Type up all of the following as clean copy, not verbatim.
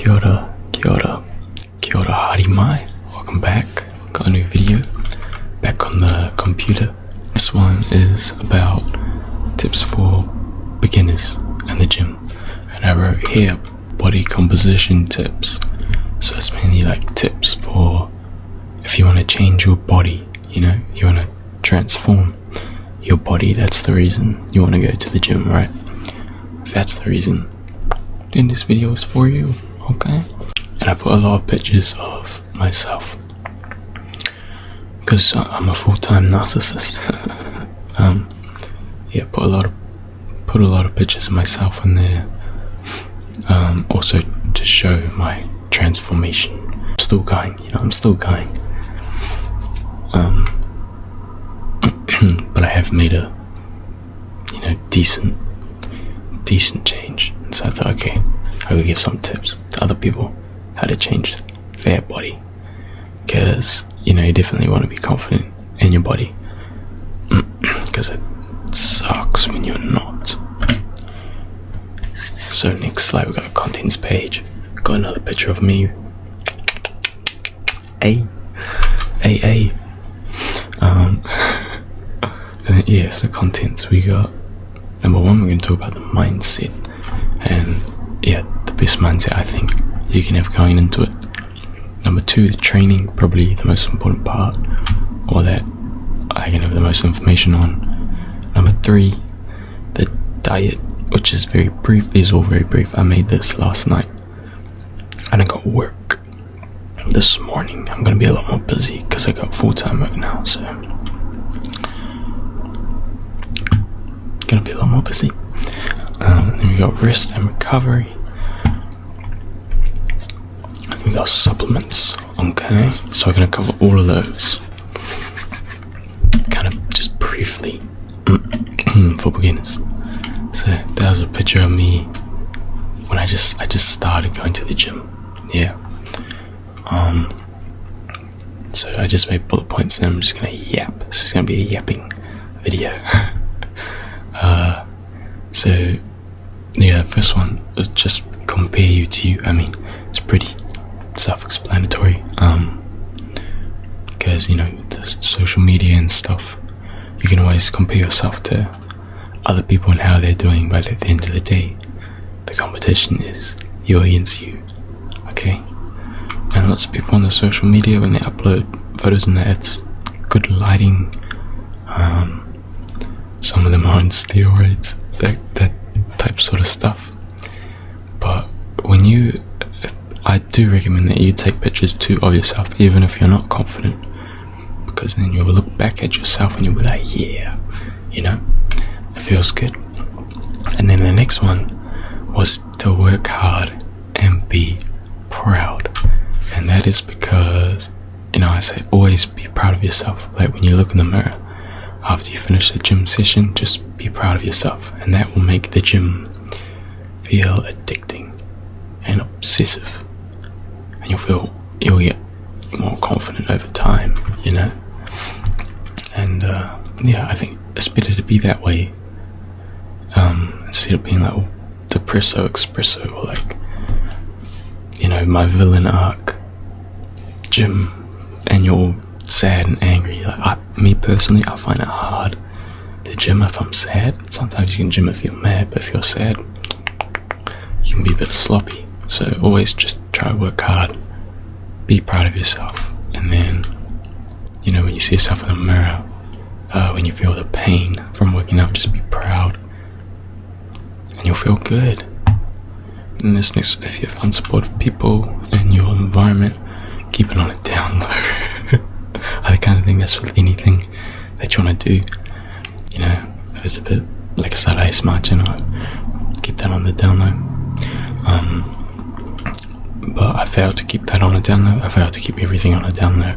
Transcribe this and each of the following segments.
Kia ora haere mai. Welcome back. Got a new video back on the computer. This one is about tips for beginners in the gym, and I wrote here body composition tips. So it's mainly like tips for if you want to change your body, you want to transform your body. That's the reason you want to go to the gym, right? If that's the reason, then this video is for you, okay? And I put a lot of pictures of myself because I'm a full-time narcissist. Put a lot of pictures of myself in there, also to show my transformation. I'm still going, but I have made a decent change. And so I thought, okay, I will give some tips to other people how to change their body, because you definitely want to be confident in your body, because it sucks when you're not. So next slide, we got a contents page. Got another picture of me. So contents, we got number one, we're going to talk about the mindset, and the best mindset I think you can have going into it. Number two, the training, probably the most important part, or that I can have the most information on. Number three, the diet, which is very brief. These are all very brief. I made this last night and I got work this morning. I'm going to be a lot more busy because I got full-time work now, so going to be a lot more busy. And then we got rest and recovery. And we got supplements. Okay, so I'm going to cover all of those kind of just briefly for beginners. So there's a picture of me when I just started going to the gym. So I just made bullet points and I'm just going to yap. This is going to be a yapping video. So the first one is just compare you to you. I mean, it's pretty self-explanatory, because the social media and stuff, you can always compare yourself to other people and how they're doing, but at the end of the day, the competition is you against you, okay? And lots of people on the social media, when they upload photos and that, it's good lighting, some of them are on steroids, that type sort of stuff. But I do recommend that you take pictures too of yourself, even if you're not confident, because then you'll look back at yourself and you'll be like, yeah, it feels good. And then the next one was to work hard and be proud. And that is because, I say always be proud of yourself. Like when you look in the mirror after you finish the gym session, just be proud of yourself, and that will make the gym feel addicting and obsessive, and you'll get more confident over time, and I think it's better to be that way, instead of being like depresso espresso, or like my villain arc gym, and you're all sad and angry. Like me personally, I find it hard to gym if I'm sad. Sometimes you can gym if you're mad, but if you're sad, you can be a bit sloppy. So always just try to work hard, be proud of yourself, and then when you see yourself in the mirror, when you feel the pain from working out, just be proud and you'll feel good. And this next, if you have unsupportive people in your environment, keep it on a down low. I kind of think that's with anything that you want to do. If it's a bit, like I said, ASMR channel, keep that on the down low. But I failed to keep that on a down low. I failed to keep everything on a down low.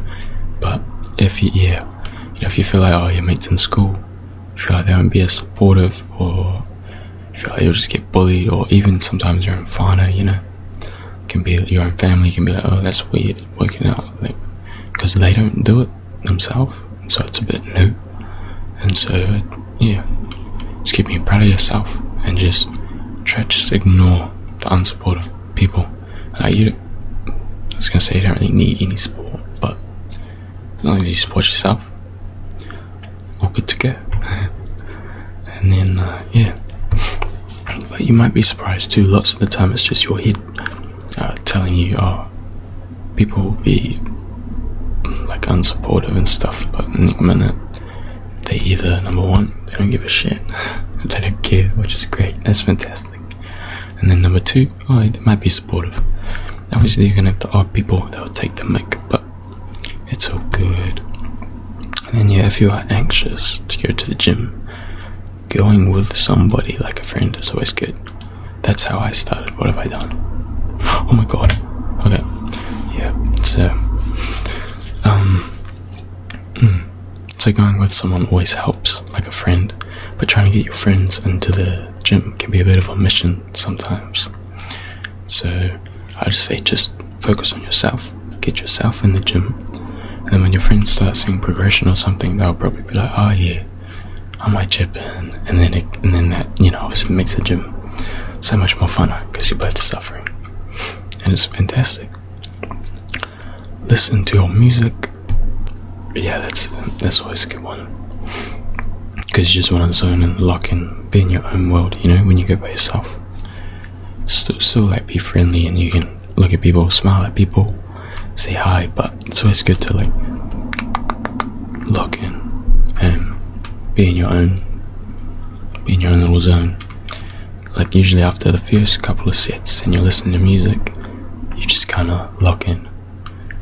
But if you feel like, your mates in school, you feel like they won't be as supportive, or you feel like you'll just get bullied, or even sometimes your own whānau, can be your own family, can be like, oh, that's weird, working out, because they don't do it themselves, and so it's a bit new. And so just keep being proud of yourself, and just ignore the unsupportive people Like I was gonna say you don't really need any support, but as long as you support yourself, all good to go. And then but you might be surprised too. Lots of the time it's just your head telling you, people will be like unsupportive and stuff, but in a minute they either, number one, they don't give a shit, they don't care, which is great, that's fantastic. And then number two, they might be supportive. Obviously you're gonna have the odd people that will take the mic, but it's all good. And then if you are anxious to go to the gym, going with somebody like a friend is always good. That's how I started. What have I done? Oh my god. Okay. Yeah. So going with someone always helps, like a friend, but trying to get your friends into the gym can be a bit of a mission sometimes. So I just say, just focus on yourself, get yourself in the gym, and then when your friends start seeing progression or something, they'll probably be like, oh yeah, I might chip in, and then that, obviously makes the gym so much more funner because you're both suffering, and it's fantastic. Listen to your music. Yeah, that's always a good one, because you just want to zone and lock in, be in your own world. When you go by yourself, still like be friendly, and you can look at people, smile at people, say hi, but it's always good to like lock in and be in your own little zone. Like usually after the first couple of sets and you're listening to music, you just kind of lock in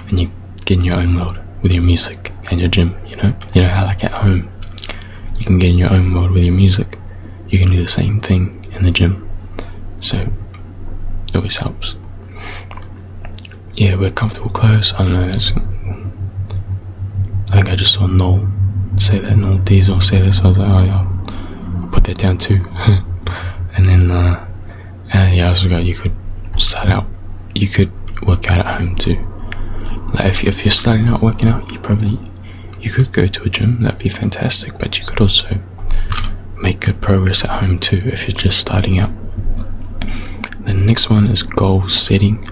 and you get in your own world with your music and your gym. How like at home you can get in your own world with your music, you can do the same thing in the gym. So it always helps. Yeah, wear comfortable clothes. I don't know, I think I just saw Noel say that, Noel Diesel say this, so I was like, oh yeah, I'll put that down too. And then I also got, you could work out at home too. Like if you're starting out working out, you could go to a gym, that'd be fantastic, but you could also make good progress at home too if you're just starting out. The next one is goal setting.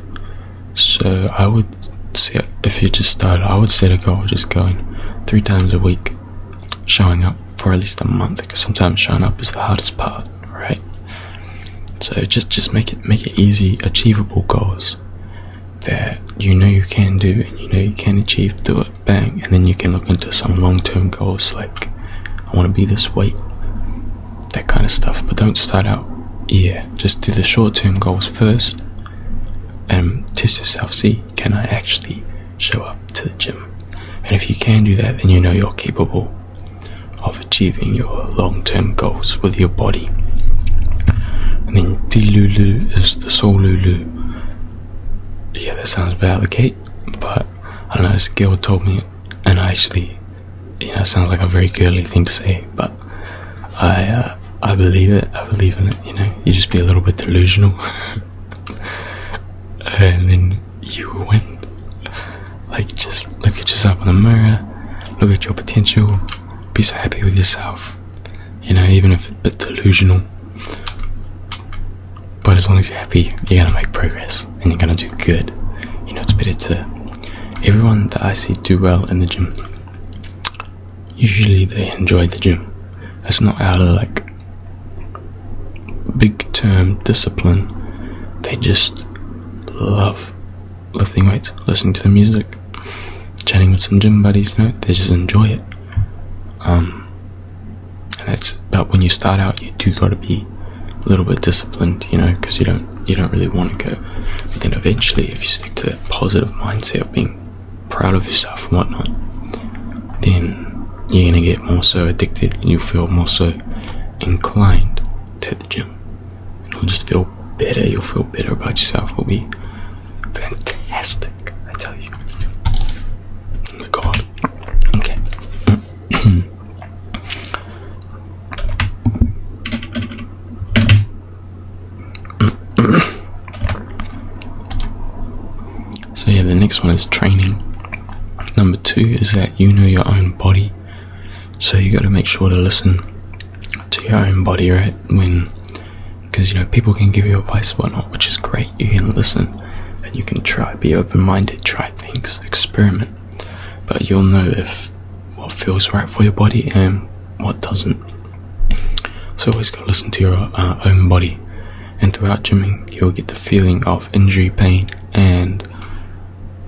So I would say, if you just started, I would set a goal of just going 3 times a week, showing up for at least a month, because sometimes showing up is the hardest part, right? So just make it easy, achievable goals that you can do and you can achieve. Do it, bang, and then you can look into some long-term goals like, I want to be this weight, that kind of stuff. But don't start out, just do the short-term goals first and test yourself, see, can I actually show up to the gym? And if you can do that, then you're capable of achieving your long-term goals with your body. And then Dilulu is the Solulu. Yeah, that sounds bad out the gate, but I don't know, this girl told me it, and I actually, it sounds like a very girly thing to say, but I believe it, I believe in it, you just be a little bit delusional, and then you will win. Like, just look at yourself in the mirror, look at your potential, be so happy with yourself, even if it's a bit delusional. But as long as you're happy, you're gonna make progress and you're gonna do good. It's better to, everyone that I see do well in the gym, usually they enjoy the gym. It's not out of like big term discipline. They just love lifting weights, listening to the music, chatting with some gym buddies, they just enjoy it. And that's, but when you start out, you do gotta be a little bit disciplined, because you don't really want to go. But then eventually, if you stick to that positive mindset of being proud of yourself and whatnot, then you're gonna get more so addicted and you'll feel more so inclined to hit the gym. You'll just feel better, you'll feel better about yourself. It'll be fantastic, I tell you. Oh my god. Okay. So yeah, the next one is training. Number 2 is that you know your own body. So you got to make sure to listen to your own body, right? Because people can give you advice and whatnot, which is great. You can listen and you can be open-minded, try things, experiment, but you'll know if what feels right for your body and what doesn't. So always got to listen to your own body, and throughout gymming you'll get the feeling of injury pain and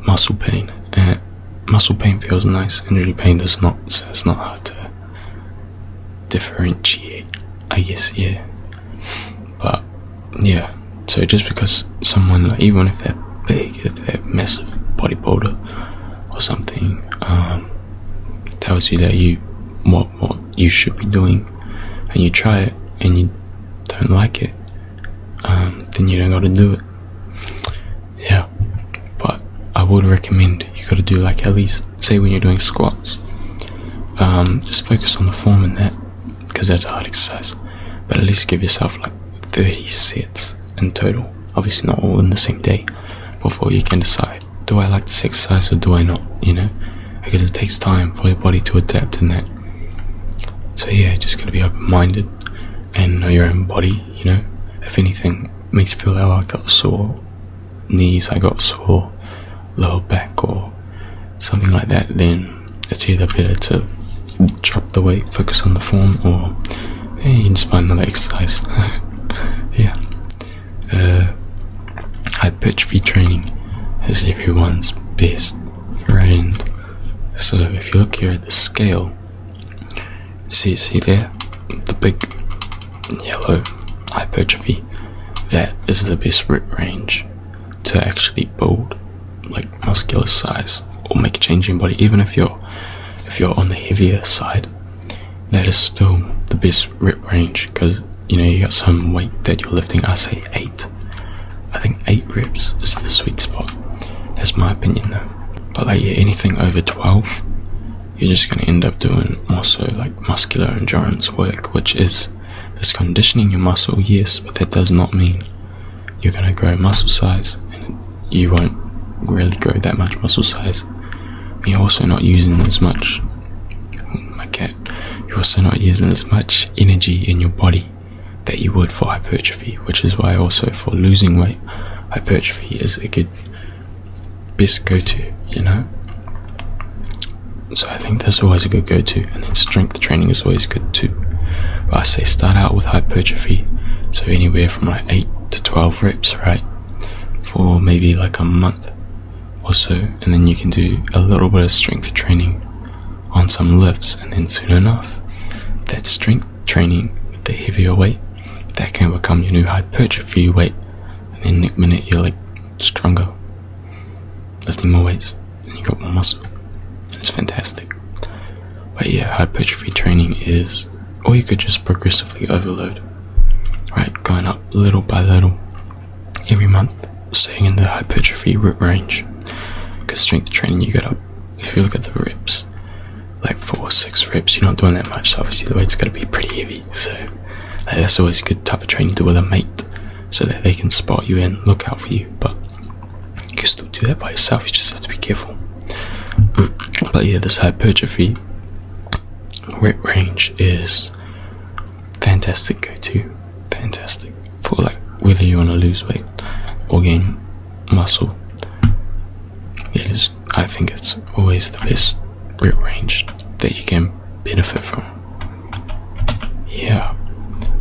muscle pain. Muscle pain feels nice, injury pain does not, so it's not hard to differentiate, I guess. Yeah, but yeah, so just because someone, like, even if they're big, if they're massive bodybuilder or something, tells you that what you should be doing, and you try it and you don't like it, then you don't gotta do it. Yeah, but I would recommend you gotta do, like, at least, say when you're doing squats, just focus on the form in that, because that's a hard exercise, but at least give yourself like 30 sets in total, obviously not all in the same day, before you can decide, do I like this exercise or do I not, because it takes time for your body to adapt in that. So yeah, just gotta be open-minded and know your own body. If anything makes you feel, oh, I got sore knees, I got sore lower back or something like that, then it's either better to drop the weight, focus on the form, or you can just find another exercise. Yeah. Hypertrophy training is everyone's best friend. So if you look here at the scale, see there, the big yellow hypertrophy, that is the best rep range to actually build like muscular size or make a change in your body. Even if you're on the heavier side, that is still the best rep range, because you got some weight that you're lifting. I say 8. I think 8 reps is the sweet spot. That's my opinion though. But like, yeah, anything over 12, you're just going to end up doing more so like muscular endurance work, which is conditioning your muscle, yes, but that does not mean you're going to grow muscle size, and you won't really grow that much muscle size. You're also not using as much, you're also not using as much energy in your body that you would for hypertrophy, which is why also for losing weight, hypertrophy is a good best go-to, So I think that's always a good go-to, and then strength training is always good too. But I say start out with hypertrophy, so anywhere from like 8 to 12 reps, right, for maybe like a month or so, and then you can do a little bit of strength training on some lifts, and then soon enough, that strength training with the heavier weight, that can become your new hypertrophy weight, and then next minute you're like stronger, lifting more weights, and you got more muscle. It's fantastic. But yeah, hypertrophy training is, or you could just progressively overload, right, going up little by little every month, staying in the hypertrophy rep range. Because strength training, you get up, if you look at the reps, like 4 or 6 reps, you're not doing that much, so obviously the weight's got to be pretty heavy. So that's always a good type of training to do with a mate, so that they can spot you and look out for you. But you can still do that by yourself, you just have to be careful. But yeah, this hypertrophy rep range is fantastic go-to, fantastic for like whether you want to lose weight or gain muscle. It is, I think it's always the best rep range that you can benefit from. Yeah.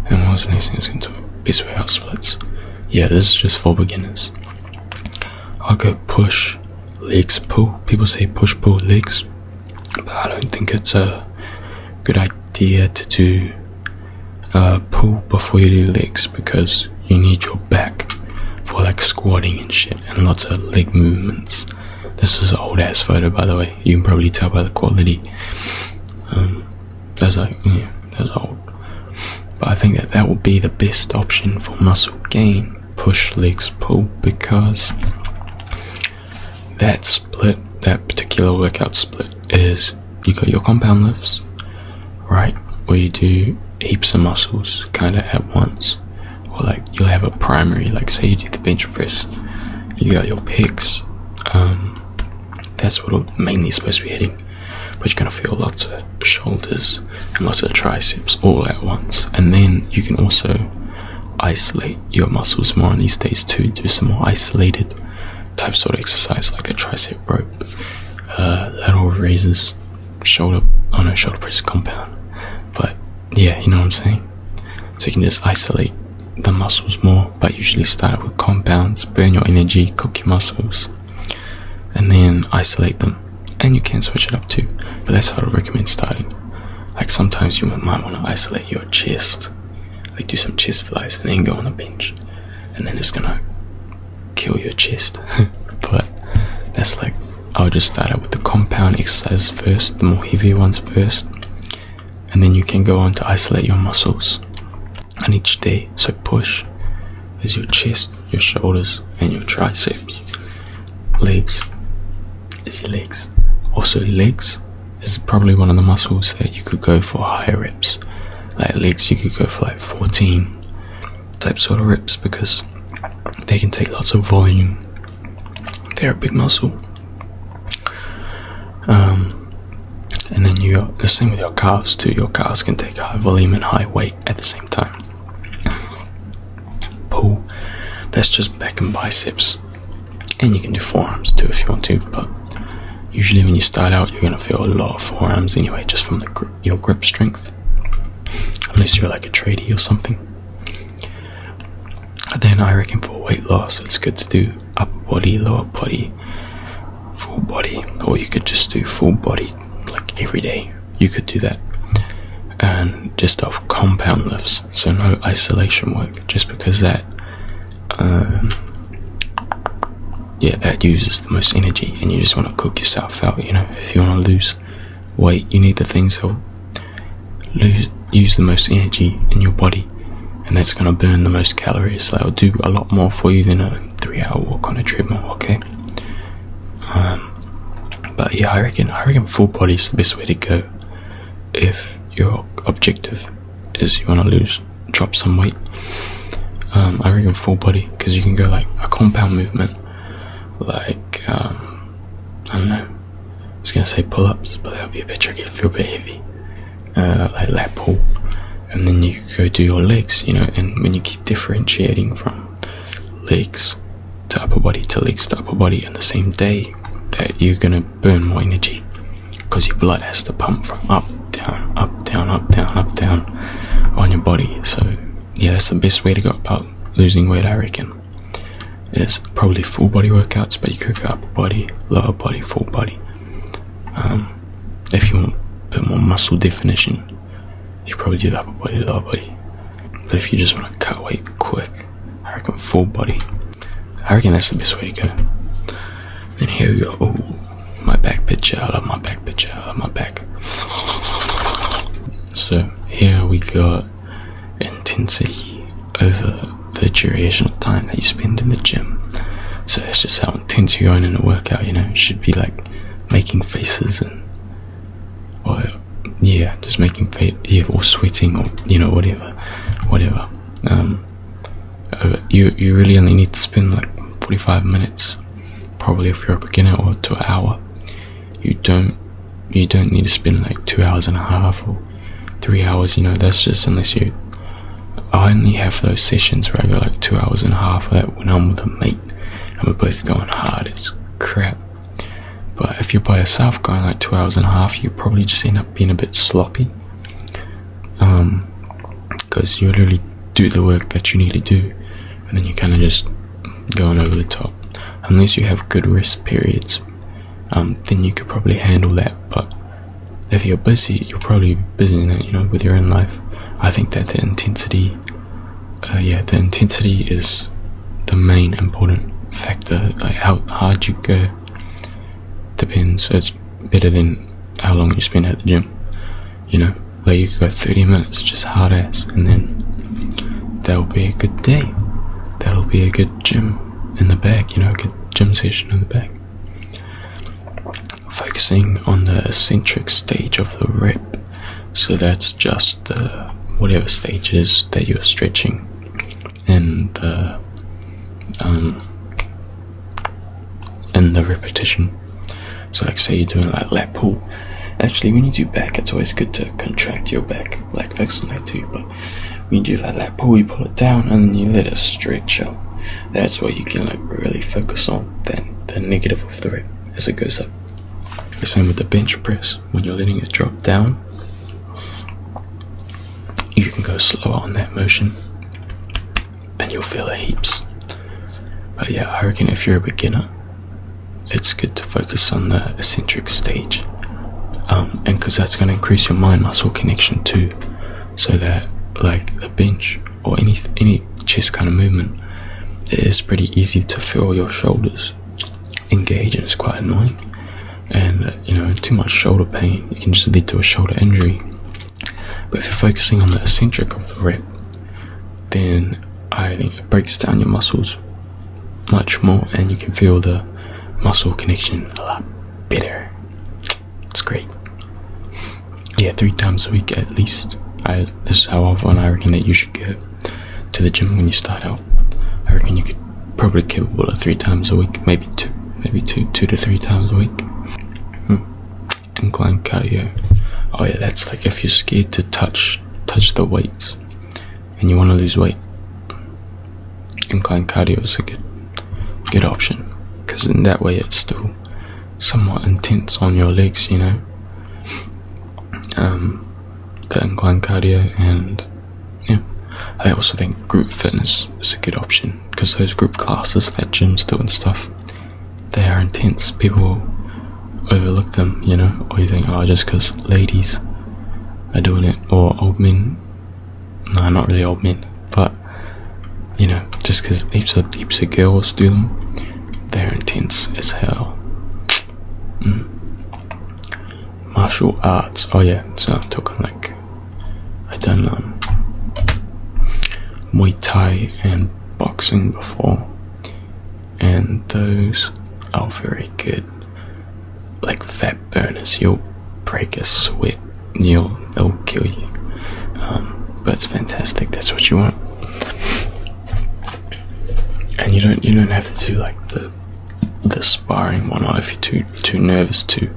And what was the next thing I was going to talk? Best workout splits. Yeah, this is just for beginners. I'll go push, legs, pull. People say push, pull, legs, but I don't think it's a good idea to do pull before you do legs, because you need your back for like squatting and shit, and lots of leg movements. This is an old ass photo, by the way. You can probably tell by the quality. That's old. But I think that would be the best option for muscle gain. Push, legs, pull, because that split, that particular workout split, is you got your compound lifts, right, where you do heaps of muscles kind of at once, or like you'll have a primary, like say you do the bench press, you got your pecs, that's what it's mainly supposed to be hitting, but you're going to feel lots of shoulders and lots of triceps all at once. And then you can also isolate your muscles more on these days too, do some more isolated type sort of exercise, like the tricep rope, lateral raises, shoulder press compound. But yeah, you know what I'm saying? So you can just isolate the muscles more, but usually start out with compounds, burn your energy, cook your muscles, and then isolate them. And you can switch it up too, but that's how I recommend starting. Like sometimes you might want to isolate your chest, like do some chest flies and then go on the bench, and then it's gonna kill your chest. But that's like, I'll just start out with the compound exercises first, the more heavier ones first, and then you can go on to isolate your muscles on each day. So push is your chest, your shoulders, and your triceps. Legs is your legs. Also legs is probably one of the muscles that you could go for higher reps. Like legs, you could go for like 14 type sort of reps, because they can take lots of volume. They're a big muscle. And then you got the same with your calves too. Your calves can take high volume and high weight at the same time. Pull, that's just back and biceps. And you can do forearms too if you want to, but usually when you start out, you're gonna feel a lot of forearms anyway, just from the your grip strength, unless you're like a tradie or something. And then I reckon for weight loss, it's good to do upper body, lower body, full body, or you could just do full body like every day. You could do that, and just off compound lifts, so no isolation work, just because that that uses the most energy, and you just want to cook yourself out. You know, if you want to lose weight, you need the things that use the most energy in your body, and that's going to burn the most calories. That'll do a lot more for you than a 3-hour walk on a treadmill. Okay. But yeah, I reckon full body is the best way to go if your objective is you want to drop some weight. I reckon full body, because you can go like a compound movement, like I don't know, I was gonna say pull-ups, but that would be a bit tricky, feel a bit heavy, like lat pull, and then you could go do your legs, you know. And when you keep differentiating from legs to upper body to legs to upper body in the same day, that you're gonna burn more energy, because your blood has to pump from up, down, up, down, up, down, up, down on your body. So yeah, that's the best way to go about losing weight, I reckon. Is probably full body workouts, but you could go upper body, lower body, full body. If you want a bit more muscle definition, you probably do the upper body, lower body. But if you just want to cut weight quick, I reckon full body. I reckon that's the best way to go. And here we go. Oh, my back picture. I love my back picture. I love my back. So here we got intensity over the duration of time that you spend in the gym. So that's just how intense you're going in a workout, you know. It should be like making faces or just making or sweating, or you know, whatever. You really only need to spend like 45 minutes, probably if you're a beginner, or to an hour. You don't need to spend like 2 hours and a half or 3 hours, you know. That's just unless you. I only have those sessions where I go like 2 hours and a half, that when I'm with a mate and we're both going hard, it's crap. But if you're by yourself going like 2 hours and a half, you probably just end up being a bit sloppy, because you literally do the work that you need to do, and then you're kind of just going over the top. Unless you have good rest periods, then you could probably handle that. But if you're busy, you're probably busy in it, you know, with your own life. I think that the intensity is the main important factor. Like how hard you go depends. So it's better than how long you spend at the gym, you know. Like you could go 30 minutes just hard ass, and then that'll be a good day. That'll be a good gym in the bag, you know, a good gym session in the bag. Focusing on the eccentric stage of the rep. So that's just the whatever stage it is that you're stretching, and the repetition. So like say you're doing like lat pull. Actually, when you do back, it's always good to contract your back, like focus on that too. But when you do like lat pull, you pull it down and then you let it stretch out. that's what you can like really focus on, than the negative of the rep as it goes up. The same with the bench press. When you're letting it drop down, you can go slower on that motion and you'll feel it heaps. But yeah, I reckon if you're a beginner, it's good to focus on the eccentric stage, and because that's going to increase your mind muscle connection too, so that like the bench or any chest kind of movement, it is pretty easy to feel your shoulders engage, and it's quite annoying. And too much shoulder pain, it can just lead to a shoulder injury. But if you're focusing on the eccentric of the rep, then I think it breaks down your muscles much more, and you can feel the muscle connection a lot better. It's great. Yeah, 3 times a week at least. This is how often I reckon that you should go to the gym when you start out. I reckon you could probably capable of 3 times a week, maybe 2 to 3 times a week. Incline cardio. Oh yeah, that's like if you're scared to touch the weights and you want to lose weight. Incline cardio is a good option, because in that way it's still somewhat intense on your legs, the incline cardio. And yeah, I also think group fitness is a good option, because those group classes that gyms do and stuff, they are intense. People overlook them, or you think, just because ladies are doing it, or old men. No, not really old men, but just because heaps of girls do them, they're intense as hell. Martial arts. Oh yeah, so I'm talking like I done Muay Thai and boxing before, and those are very good. Like fat burners, you'll break a sweat, they'll kill you. But it's fantastic. That's what you want. And you don't have to do like the sparring one, or if you're too nervous to.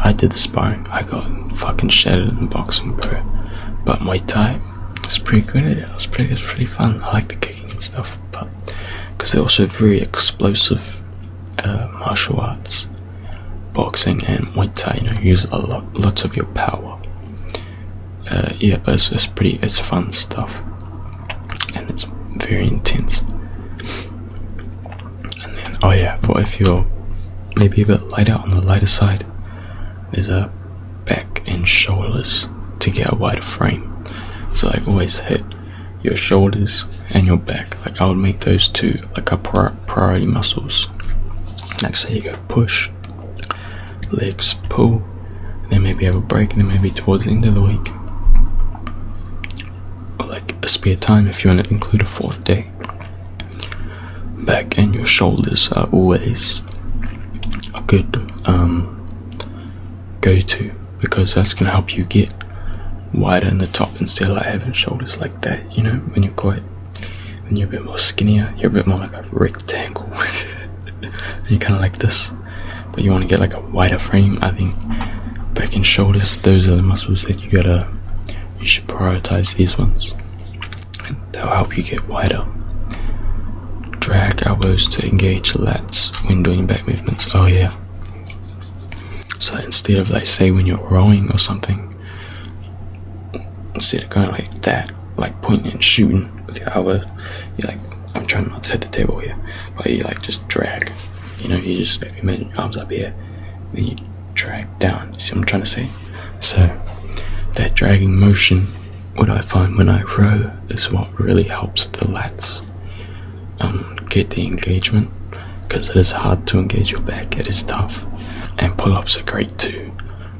I did the sparring, I got fucking shattered in boxing, bro. But Muay Thai, it's pretty good at it. It's pretty fun. I like the kicking and stuff, but because they're also very explosive martial arts. Boxing and Muay Thai, use lots of your power. Yeah, but it's fun stuff, and it's very intense. And then, for if you're maybe a bit on the lighter side, there's a back and shoulders to get a wider frame. So like always hit your shoulders and your back. Like I would make those two like a priority muscles. Like say you go push, legs pull, and then maybe have a break, and then maybe towards the end of the week, or like a spare time if you want to include a 4th day, back and your shoulders are always a good go-to, because that's going to help you get wider in the top instead of like having shoulders like that, when you're a bit more skinnier, you're a bit more like a rectangle. You're kind of like this, but you want to get like a wider frame. I think back and shoulders, those are the muscles that you should prioritize these ones, and they'll help you get wider. Drag elbows to engage lats when doing back movements. Oh yeah. So instead of like say when you're rowing or something, instead of going like that, like pointing and shooting with your elbow, you're like, I'm trying not to hit the table here, but you like just drag. You just, if you imagine your arms up here, then you drag down. You see what I'm trying to say? So that dragging motion, what I find when I row, is what really helps the lats get the engagement, because it is hard to engage your back. It is tough. And pull-ups are great too.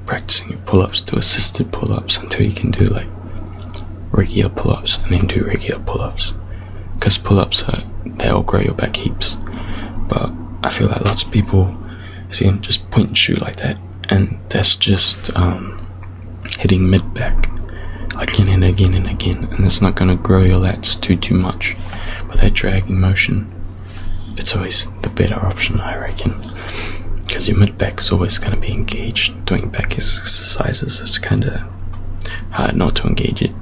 Practicing your pull-ups to assisted pull-ups until you can do like regular pull-ups, and then do regular pull-ups, because pull-ups they'll grow your back heaps. But I feel like lots of people see them just point and shoot like that, and that's just hitting mid-back again and again and again, and it's not going to grow your lats too much. But that dragging motion, it's always the better option, I reckon, because your mid-back is always going to be engaged. Doing back exercises, it's kind of hard not to engage it.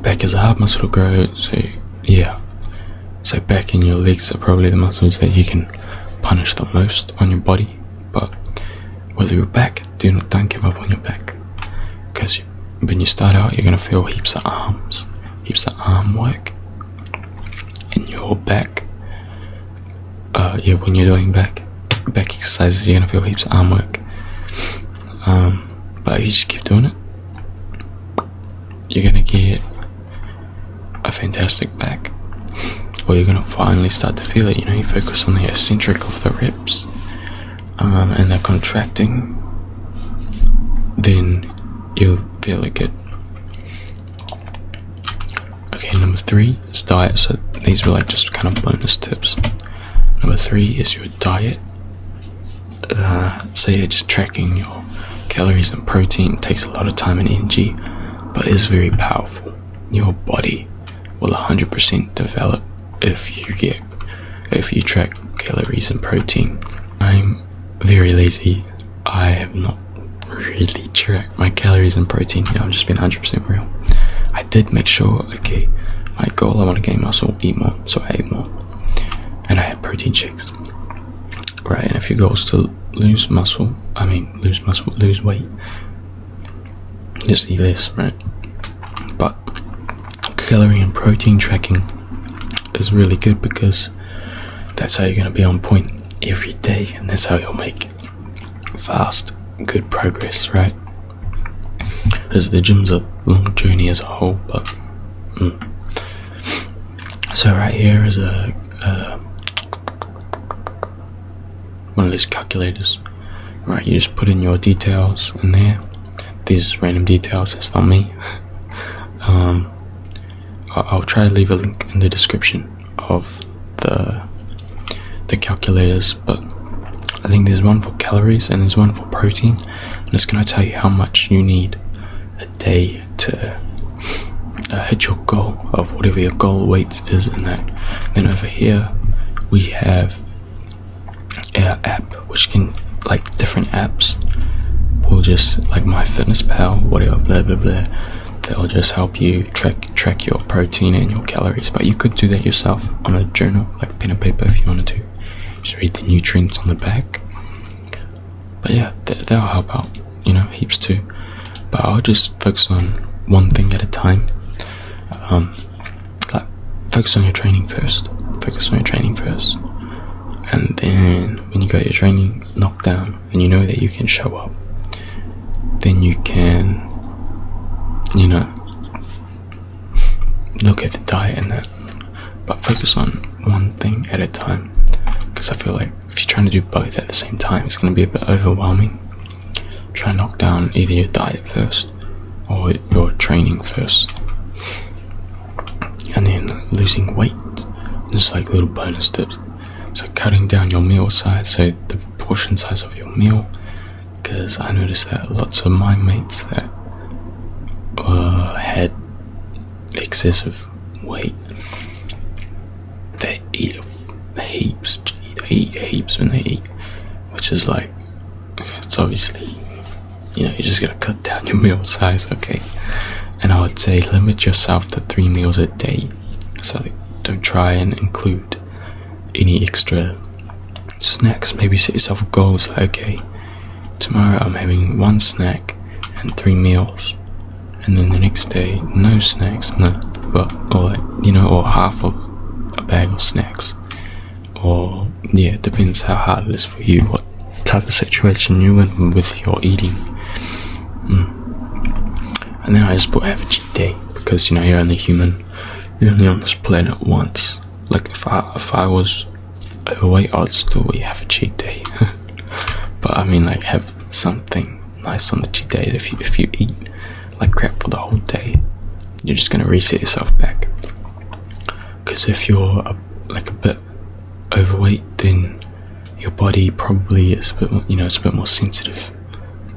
Back is a hard muscle to grow, so yeah. So back and your legs are probably the muscles that you can punish the most on your body. But with your back, don't give up on your back, because when you start out, you're gonna feel heaps of arm work in your back. When you're doing back exercises, you're gonna feel heaps of arm work. But if you just keep doing it, you're gonna get a fantastic back, or you're gonna finally start to feel it. You focus on the eccentric of the reps, and they're contracting, then you'll feel it good. Okay, number 3 is diet. So these were like just kind of bonus tips. Number 3 is your diet. So just tracking your calories and protein takes a lot of time and energy, but is very powerful. Your body will 100% develop if you track calories and protein. I'm very lazy. I have not really tracked my calories and protein. I'm just being 100% real. I did make sure, okay, my goal, I want to gain muscle, eat more, so I ate more, and I had protein shakes, right? And if your goal is to lose weight, just eat less, right? But calorie and protein tracking is really good, because that's how you're going to be on point every day, and that's how you'll make fast, good progress, right? Because the gym's a long journey as a whole, but so right here is one of those calculators, right? You just put in your details in there. These random details, it's not me. I'll try to leave a link in the description of the calculators, but I think there's one for calories and there's one for protein, and it's going to tell you how much you need a day to hit your goal of whatever your goal weight is in that. Then over here we have our app, which can, like, different apps will just, like MyFitnessPal, whatever, blah blah blah, they'll just help you track your protein and your calories. But you could do that yourself on a journal, like pen and paper, if you wanted to. Just read the nutrients on the back. But yeah, they'll help out, heaps too. But I'll just focus on one thing at a time. Like, focus on your training first. And then when you got your training knocked down and you know that you can show up, then you can, look at the diet and that. But focus on one thing at a time, because I feel like if you're trying to do both at the same time, it's going to be a bit overwhelming. Try and knock down either your diet first or your training first, and then losing weight. Just like little bonus tips. So cutting down your meal size, so the portion size of your meal, because I noticed that lots of my mates that had excessive weight, they eat heaps when they eat, which is like, it's obviously, you just gotta cut down your meal size, okay? And I would say limit yourself to 3 meals a day. So don't try and include any extra snacks. Maybe set yourself goals like, okay, tomorrow I'm having 1 snack and 3 meals, and then the next day no snacks, or half of a bag of snacks, or it depends how hard it is for you, what type of situation you're in with your eating. And then I just put have a cheat day, because you're only human, you're only on this planet once. Like if I was overweight, I'd still have a cheat day. But I mean, like, have something nice on the cheat day. If you eat like crap for the whole day, you're just gonna reset yourself back. Because if you're a bit overweight, then your body probably is a bit more, it's a bit more sensitive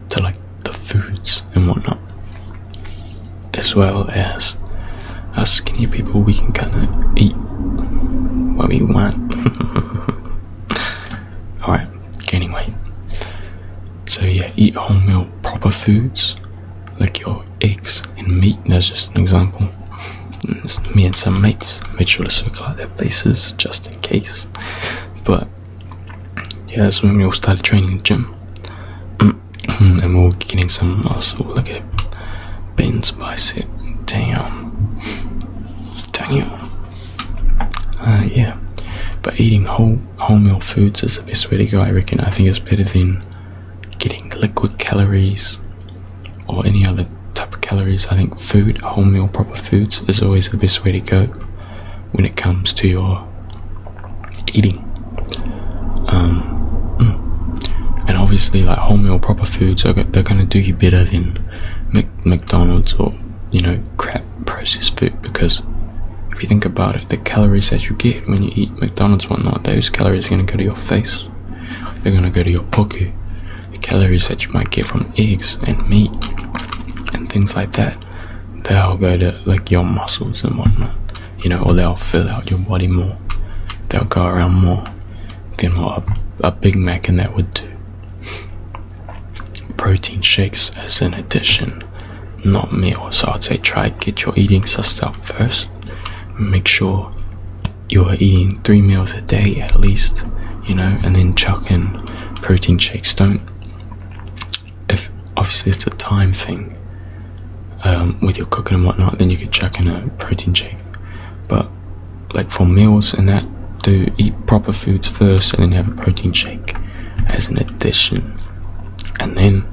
to like the foods and whatnot. As well as us skinny people, we can kind of eat what we want. Alright, gaining weight. So eat wholemeal proper foods, like your eggs and meat. That's just an example. And it's me and some mates. I made sure to circle out their faces just in case. But yeah, that's when we all started training in the gym. And we were getting some muscle. Look at it. Ben's bicep. Damn. Yeah. But eating wholemeal foods is the best way to go, I reckon. I think it's better than getting liquid calories or any other type of calories. I think wholemeal proper foods is always the best way to go when it comes to your eating. And obviously, like, wholemeal proper foods they're gonna do you better than McDonald's or, you know, crap processed food, because if you think about it, the calories that you get when you eat McDonald's and whatnot, those calories are gonna go to your face. They're gonna go to your poku. The calories that you might get from eggs and meat and things like that, they'll go to like your muscles and whatnot, you know, or they'll fill out your body more. They'll go around more than what a Big Mac and that would do. Protein shakes as an addition, not meal. So I'd say try get your eating sussed out first. Make sure you're eating 3 meals a day at least, you know, and then chuck in protein shakes. If obviously it's a time thing, with your cooking and whatnot, then you could chuck in a protein shake. But like for meals and that, do eat proper foods first and then have a protein shake as an addition. And then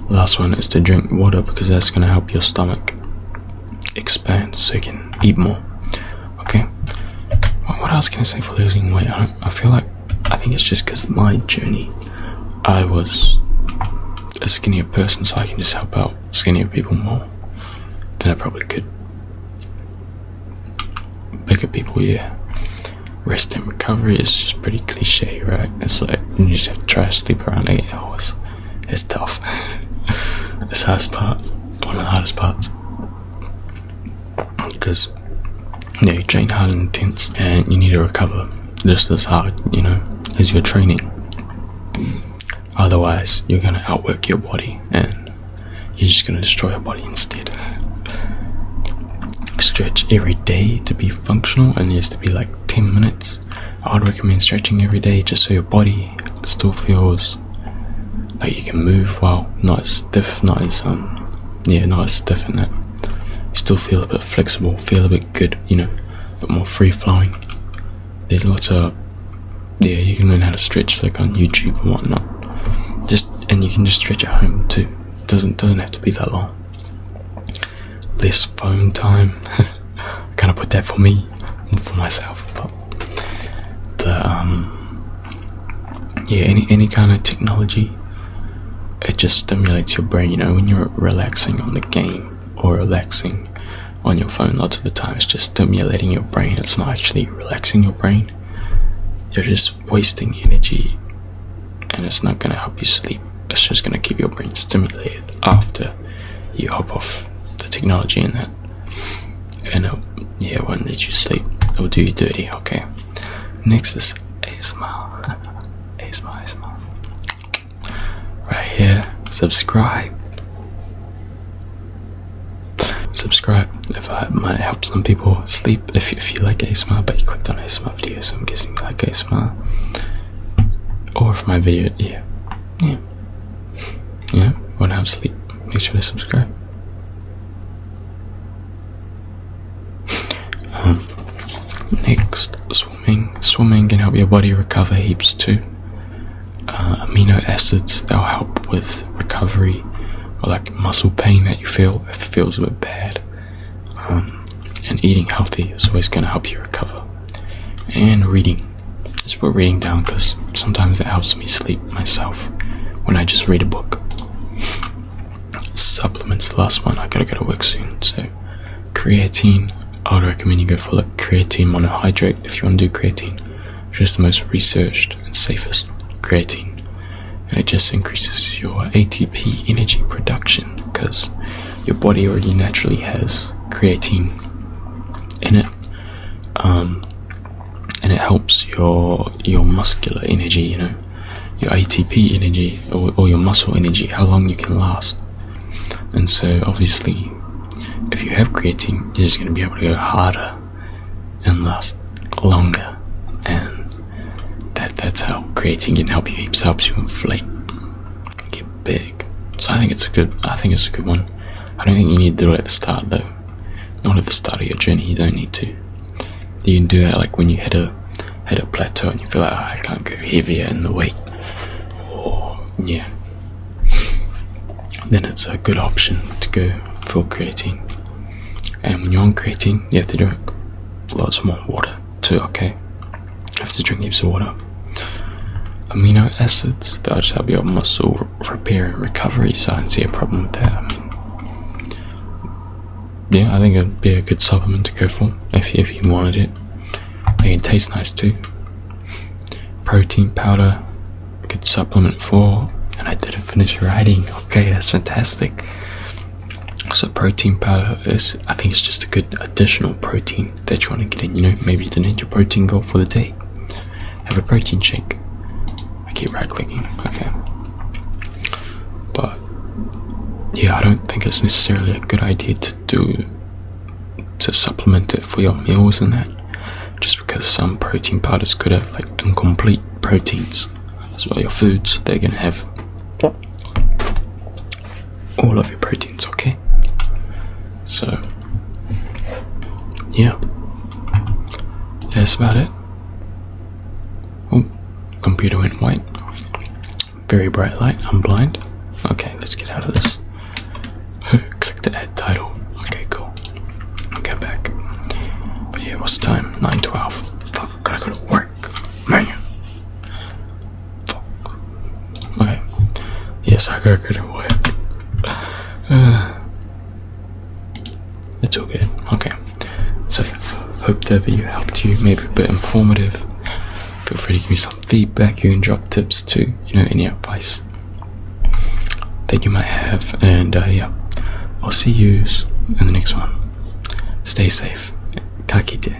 last one is to drink water, because that's going to help your stomach expand so you can eat more. Okay, what else can I say for losing weight? I think it's just because of my journey. I was a skinnier person, so I can just help out skinnier people more than I probably could bigger people. Yeah, rest and recovery is just pretty cliche, right? It's like you just have to try to sleep around 8 hours. It's tough. It's the hardest part, one of the hardest parts, because you train hard and intense and you need to recover just as hard, you know, as you're training. Otherwise you're going to outwork your body and you're just going to destroy your body instead. Stretch every day to be functional, and it has to be like 10 minutes. I would recommend stretching every day just so your body still feels like you can move while not as stiff, not as stiff in that. You still feel a bit flexible, feel a bit good, you know, a bit more free flowing. There's lots of you can learn how to stretch like on YouTube and whatnot. And you can just stretch at home too. Doesn't have to be that long. Less phone time. I kind of put that for me and for myself, but any kind of technology, it just stimulates your brain, you know, when you're relaxing on the game or relaxing on your phone. Lots of the time it's just stimulating your brain. It's not actually relaxing your brain. You're just wasting energy, and it's not going to help you sleep. It's just going to keep your brain stimulated after you hop off the technology and that, and it won't let you sleep. It'll do you dirty. Okay, next is ASMR. ASMR right here. Subscribe if I might help some people sleep. If you like ASMR, but you clicked on ASMR videos, so I'm guessing you like ASMR. Or if my video, want to help sleep, make sure to subscribe. Next, swimming can help your body recover heaps too. Amino acids, they'll help with recovery, or like muscle pain that you feel if it feels a bit bad. And eating healthy is always going to help you recover. And reading, just put reading down, because sometimes it helps me sleep myself when I just read a book. Supplements, the last one. I gotta go to work soon, so creatine, I would recommend you go for like creatine monohydrate if you want to do creatine, which is the most researched and safest creatine, and it just increases your ATP energy production, because your body already naturally has creatine in it, and it helps your muscular energy, you know, your ATP energy, or your muscle energy, how long you can last. And so obviously if you have creatine, you're just going to be able to go harder and last longer, and that's how creatine can help you. It helps you inflate, get big. So I think it's a good one. I don't think you need to do it at the start though. Not at the start of your journey. You don't need to. You can do that like when you hit a plateau and you feel like, oh, I can't go heavier in the weight, or yeah, then it's a good option to go full creatine. And when you're on creatine, you have to drink lots more water too, okay? You have to drink heaps of water. Amino acids, that'll just help your muscle repair and recovery, so I don't see a problem with that. I think it'd be a good supplement to go for if you wanted it. It can taste nice too. Protein powder, a good supplement for, and I didn't finish writing. Okay, that's fantastic. So protein powder is, I think it's just a good additional protein that you want to get in. Maybe you didn't hit your protein goal for the day. Have a protein shake. I keep right clicking. Okay. But yeah, I don't think it's necessarily a good idea to supplement it for your meals and that, just because some protein powders could have like incomplete proteins. As well, your foods, they're gonna have all of your proteins, okay? So yeah, that's about it. Oh, computer went white. Very bright light. I'm blind. Okay, let's get out of this. Click to add title. Okay, cool. I'll get back. But yeah, what's the time? 9:12. Fuck, gotta go to work. Man. Fuck. Okay. Yes, I gotta go to work. It's all good. Okay. So, hope the video helped you. Maybe a bit informative. Feel free to give me some feedback. You can drop tips too. Any advice that you might have. And yeah, I'll see you in the next one. Stay safe. Ka kite.